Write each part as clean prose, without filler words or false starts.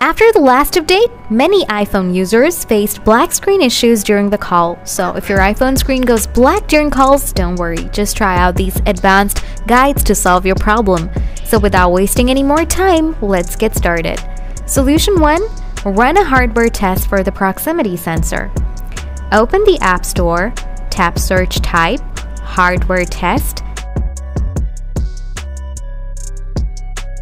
After the last update, many iPhone users faced black screen issues during the call. So if your iPhone screen goes black during calls, don't worry, just try out these advanced guides to solve your problem. So without wasting any more time, let's get started. Solution 1. Run a hardware test for the proximity sensor. Open the App Store, tap Search Type, Hardware Test.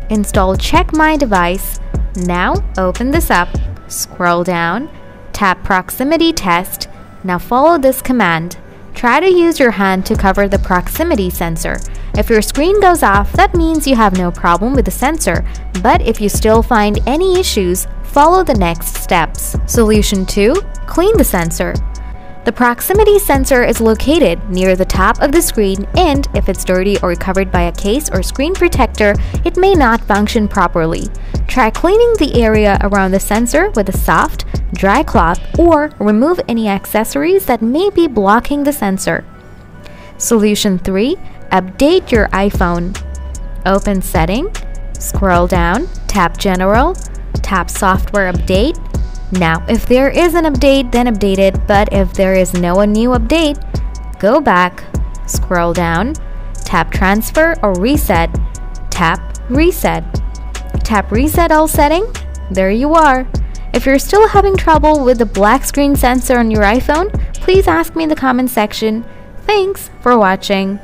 Install Check My Device. Now open this up, scroll down, tap Proximity Test. Now follow this command. Try to use your hand to cover the proximity sensor. If your screen goes off, that means you have no problem with the sensor. But if you still find any issues, follow the next steps. Solution 2. Clean the sensor. The proximity sensor is located near the top of the screen, and if it's dirty or covered by a case or screen protector, it may not function properly. Try cleaning the area around the sensor with a soft, dry cloth or remove any accessories that may be blocking the sensor. Solution 3. Update your iPhone. Open Setting, scroll down, tap General, tap Software Update. Now, if there is an update, then update it, but if there is no new update, go back, scroll down, tap Transfer or Reset, tap Reset. Tap Reset All Setting. There you are. If you're still having trouble with the black screen sensor on your iPhone, please ask me in the comment section. Thanks for watching.